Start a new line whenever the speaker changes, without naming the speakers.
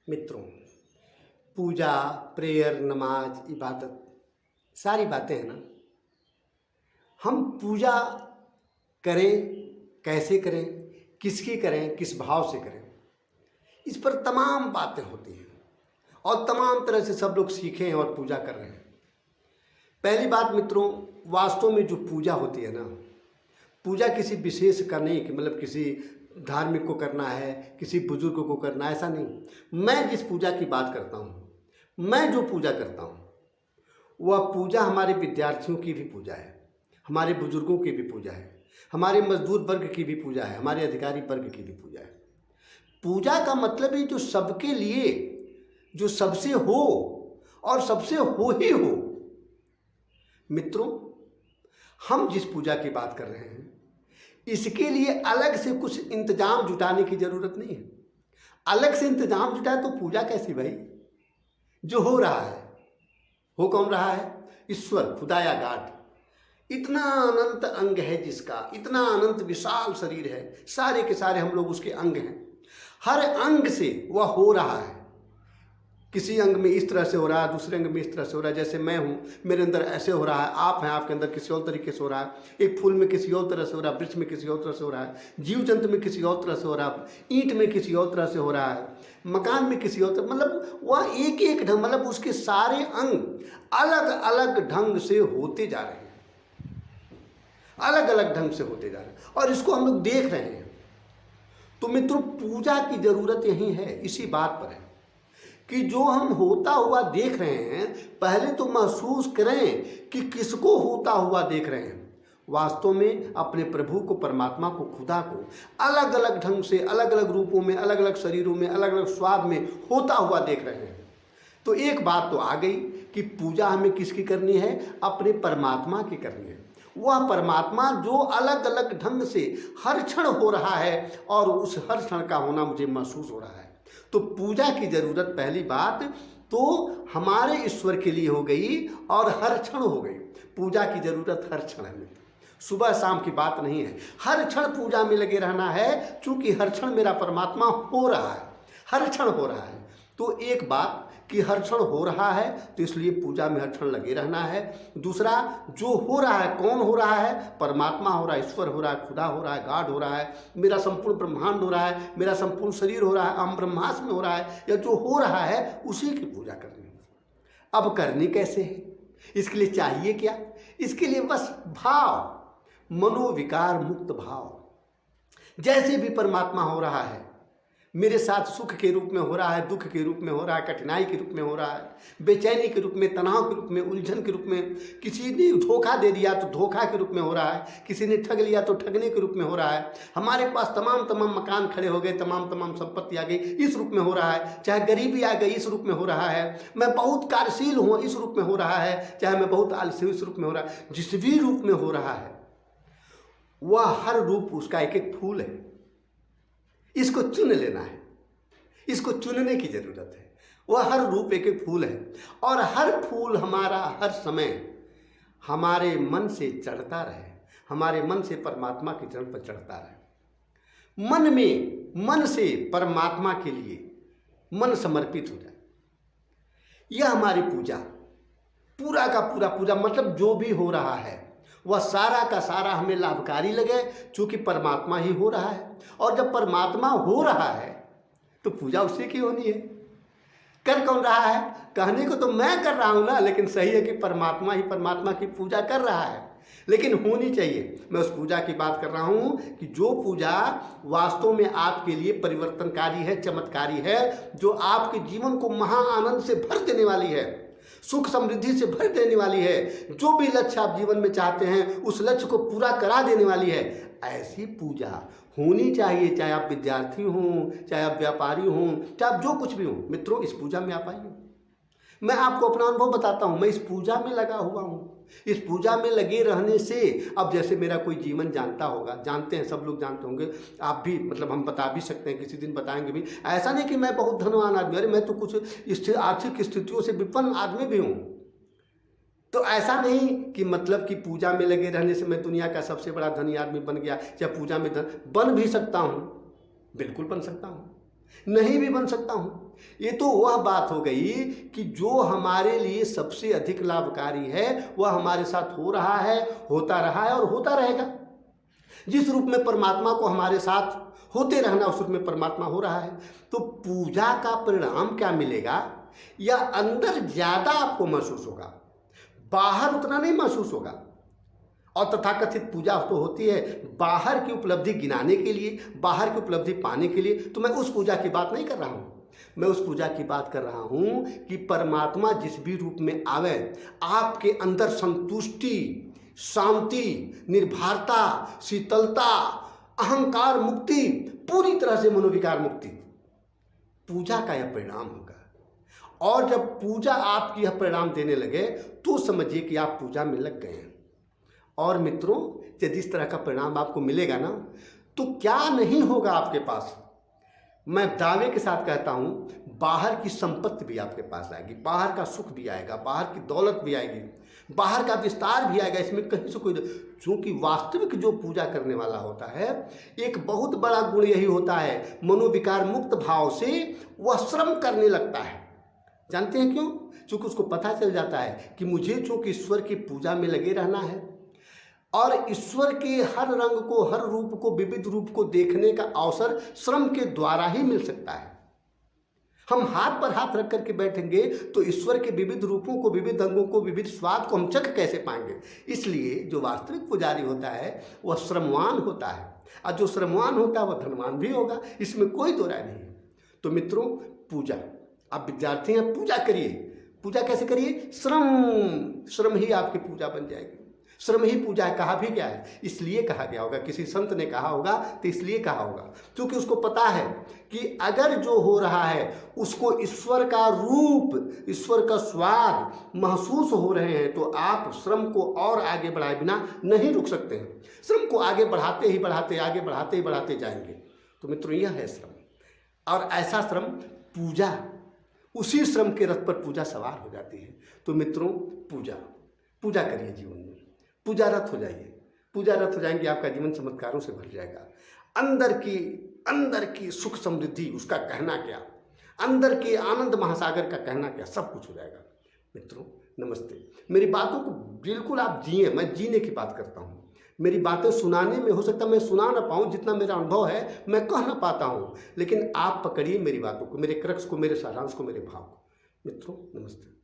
मित्रों, पूजा, प्रेयर, नमाज, इबादत सारी बातें हैं ना। हम पूजा करें, कैसे करें, किसकी करें, किस भाव से करें, इस पर तमाम बातें होती हैं और तमाम तरह से सब लोग सीखे हैं और पूजा कर रहे हैं। पहली बात मित्रों, वास्तव में जो पूजा होती है ना, पूजा किसी विशेष का नहीं कि मतलब किसी धार्मिक को करना है, किसी बुजुर्ग को करना है, ऐसा नहीं। मैं जिस पूजा की बात करता हूँ, मैं जो पूजा करता हूँ, वह पूजा हमारे विद्यार्थियों की भी पूजा है, हमारे बुजुर्गों की भी पूजा है, हमारे मजदूर वर्ग की भी पूजा है, हमारे अधिकारी वर्ग की भी पूजा है। पूजा का मतलब है जो सबके लिए, जो सबसे हो और सबसे हो ही हो। मित्रों, हम जिस पूजा की बात कर रहे हैं, इसके लिए अलग से कुछ इंतजाम जुटाने की जरूरत नहीं है। अलग से इंतजाम जुटाए तो पूजा कैसी भाई? जो हो रहा है, हो कौन रहा है? ईश्वर, खुदाया गाड। इतना अनंत अंग है जिसका, इतना अनंत विशाल शरीर है, सारे के सारे हम लोग उसके अंग हैं। हर अंग से वह हो रहा है। किसी अंग में इस तरह से हो रहा है, दूसरे अंग में इस तरह से हो रहा है। जैसे मैं हूँ, मेरे अंदर ऐसे हो रहा है, आप हैं, आपके अंदर किसी और तरीके से हो रहा है। एक फूल में किसी और तरह से हो रहा है, वृक्ष में किसी और तरह से हो रहा है, जीव जंतु में किसी और तरह से हो रहा है, ईंट में किसी और तरह से हो रहा है, मकान में किसी और तरह, मतलब वह एक एक ढंग, मतलब उसके सारे अंग अलग अलग ढंग से होते जा रहे हैं, अलग अलग ढंग से होते जा रहे हैं, और इसको हम लोग देख रहे हैं। तो मित्रों, पूजा की जरूरत यही है, इसी बात पर है कि जो हम होता हुआ देख रहे हैं, पहले तो महसूस करें कि किसको होता हुआ देख रहे हैं। वास्तव में अपने प्रभु को, परमात्मा को, खुदा को अलग अलग ढंग से, अलग अलग रूपों में, अलग अलग शरीरों में, अलग अलग स्वाद में होता हुआ देख रहे हैं। तो एक बात तो आ गई कि पूजा हमें किसकी करनी है? अपने परमात्मा की करनी है। वह परमात्मा जो अलग अलग ढंग से हर क्षण हो रहा है और उस हर क्षण का होना मुझे महसूस हो रहा है। तो पूजा की जरूरत, पहली बात तो हमारे ईश्वर के लिए हो गई और हर क्षण हो गई। पूजा की जरूरत हर क्षण है, सुबह शाम की बात नहीं है। हर क्षण पूजा में लगे रहना है, क्योंकि हर क्षण मेरा परमात्मा हो रहा है, हर क्षण हो रहा है। तो एक बात कि हर क्षण हो रहा है, तो इसलिए पूजा में हर क्षण लगे रहना है। दूसरा, जो हो रहा है, कौन हो रहा है? परमात्मा हो रहा है, ईश्वर हो रहा है, खुदा हो रहा है, गाड हो रहा है, मेरा संपूर्ण ब्रह्मांड हो रहा है, मेरा संपूर्ण शरीर हो रहा है, अहम ब्रह्मास्म में हो रहा है, या जो हो रहा है उसी की पूजा करनी है। अब करनी कैसे है? इसके लिए चाहिए क्या? इसके लिए बस भाव, मनोविकार मुक्त भाव। जैसे भी परमात्मा हो रहा है, मेरे साथ सुख के रूप में हो रहा है, दुख के रूप में हो रहा है, कठिनाई के रूप में हो रहा है, बेचैनी के रूप में, तनाव के रूप में, उलझन के रूप में, किसी ने धोखा दे दिया तो धोखा के रूप में हो रहा है, किसी ने ठग लिया तो ठगने के रूप में हो रहा है, हमारे पास तमाम मकान खड़े हो गए, तमाम संपत्ति आ गई, इस रूप में हो रहा है, चाहे गरीबी आ गई, इस रूप में हो रहा है, मैं बहुत कार्यशील हूँ, इस रूप में हो रहा है, चाहे मैं बहुत आलसी हूँ, इस रूप में हो रहा है। जिस भी रूप में हो रहा है, वह हर रूप उसका एक एक फूल है। इसको चुन लेना है, इसको चुनने की जरूरत है। वह हर रूप एक एक फूल है, और हर फूल हमारा हर समय हमारे मन से चढ़ता रहे, हमारे मन से परमात्मा के चरण पर चढ़ता रहे। मन में, मन से परमात्मा के लिए मन समर्पित हो जाए। यह हमारी पूजा, पूरा का पूरा पूजा, मतलब जो भी हो रहा है वह सारा का सारा हमें लाभकारी लगे, क्योंकि परमात्मा ही हो रहा है। और जब परमात्मा हो रहा है तो पूजा उसी की होनी है। कर कौन रहा है? कहने को तो मैं कर रहा हूं ना, लेकिन सही है कि परमात्मा ही परमात्मा की पूजा कर रहा है, लेकिन होनी चाहिए। मैं उस पूजा की बात कर रहा हूं कि जो पूजा वास्तव में आपके लिए परिवर्तनकारी है, चमत्कारी है, जो आपके जीवन को महा आनंद से भर देने वाली है, सुख समृद्धि से भर देने वाली है, जो भी लक्ष्य आप जीवन में चाहते हैं उस लक्ष्य को पूरा करा देने वाली है, ऐसी पूजा होनी चाहिए। चाहे आप विद्यार्थी हों, चाहे आप व्यापारी हों, चाहे आप जो कुछ भी हों। मित्रों, इस पूजा में आप आइए। मैं आपको अपना अनुभव बताता हूँ। मैं इस पूजा में लगा हुआ हूँ। इस पूजा में लगे रहने से, अब जैसे मेरा कोई जीवन जानता होगा, जानते हैं, सब लोग जानते होंगे, आप भी, मतलब हम बता भी सकते हैं, किसी दिन बताएंगे भी। ऐसा नहीं कि मैं बहुत धनवान आदमी, अरे मैं तो कुछ आर्थिक स्थितियों से विपन्न आदमी भी हूँ। तो ऐसा नहीं कि मतलब कि पूजा में लगे रहने से मैं दुनिया का सबसे बड़ा धनी आदमी बन गया, या पूजा में बन भी सकता हूँ, बिल्कुल बन सकता हूँ। नहीं भी बन सकता हूँ। ये तो वह बात हो गई कि जो हमारे लिए सबसे अधिक लाभकारी है वह हमारे साथ हो रहा है, होता रहा है और होता रहेगा। जिस रूप में परमात्मा को हमारे साथ होते रहना, उस रूप में परमात्मा हो रहा है। तो पूजा का परिणाम क्या मिलेगा, या अंदर ज़्यादा आपको महसूस होगा, बाहर उतना नहीं महसूस होगा। और तथाकथित पूजा तो होती है बाहर की उपलब्धि गिनाने के लिए, बाहर की उपलब्धि पाने के लिए। तो मैं उस पूजा की बात नहीं कर रहा हूँ, मैं उस पूजा की बात कर रहा हूँ कि परमात्मा जिस भी रूप में आवे, आपके अंदर संतुष्टि, शांति, निर्भरता, शीतलता, अहंकार मुक्ति, पूरी तरह से मनोविकार मुक्ति, पूजा का यह परिणाम होगा। और जब पूजा आपकी यह परिणाम देने लगे तो समझिए कि आप पूजा में लग गए हैं। और मित्रों, यदि इस तरह का परिणाम आपको मिलेगा ना, तो क्या नहीं होगा आपके पास। मैं दावे के साथ कहता हूँ, बाहर की संपत्ति भी आपके पास आएगी, बाहर का सुख भी आएगा, बाहर की दौलत भी आएगी, बाहर का विस्तार भी आएगा। इसमें कहीं से कोई, चूँकि वास्तविक जो पूजा करने वाला होता है, एक बहुत बड़ा गुण यही होता है, मनोविकार मुक्त भाव से वह श्रम करने लगता है। जानते हैं क्यों? चूँकि उसको पता चल जाता है कि मुझे चूँकि ईश्वर की पूजा में लगे रहना है, और ईश्वर के हर रंग को, हर रूप को, विविध रूप को देखने का अवसर श्रम के द्वारा ही मिल सकता है। हम हाथ पर हाथ रख करके बैठेंगे तो ईश्वर के विविध रूपों को, विविध अंगों को, विविध स्वाद को हम चख कैसे पाएंगे। इसलिए जो वास्तविक पुजारी होता है वह श्रमवान होता है, और जो श्रमवान होता है वह धनवान भी होगा, इसमें कोई दो राय नहीं। तो मित्रों, पूजा, आप विद्यार्थी हैं, पूजा करिए। पूजा कैसे करिए? श्रम ही आपकी पूजा बन जाएगी। श्रम ही पूजा है। कहा भी क्या है? इसलिए कहा गया होगा, किसी संत ने कहा होगा तो इसलिए कहा होगा क्योंकि उसको पता है कि अगर जो हो रहा है उसको ईश्वर का रूप, ईश्वर का स्वाद महसूस हो रहे हैं, तो आप श्रम को और आगे बढ़ाए बिना नहीं रुक सकते हैं। श्रम को आगे बढ़ाते ही बढ़ाते, आगे बढ़ाते ही बढ़ाते जाएंगे। तो मित्रों, यह है श्रम। और ऐसा श्रम पूजा, उसी श्रम के रथ पर पूजा सवार हो जाती है। तो मित्रों, पूजा करिए, जीवन में पूजा रथ हो जाइए। पूजा रथ हो जाएंगे, आपका जीवन चमत्कारों से भर जाएगा। अंदर की सुख समृद्धि, उसका कहना क्या, अंदर के आनंद महासागर का कहना क्या, सब कुछ हो जाएगा। मित्रों नमस्ते। मेरी बातों को बिल्कुल आप जिए, मैं जीने की बात करता हूँ। मेरी बातें सुनाने में हो सकता है मैं सुना ना पाऊँ, जितना मेरा अनुभव है मैं कह ना पाता हूँ, लेकिन आप पकड़िए मेरी बातों को, मेरे क्रक्स को, मेरे सारांश को, मेरे भाव को। मित्रों नमस्ते।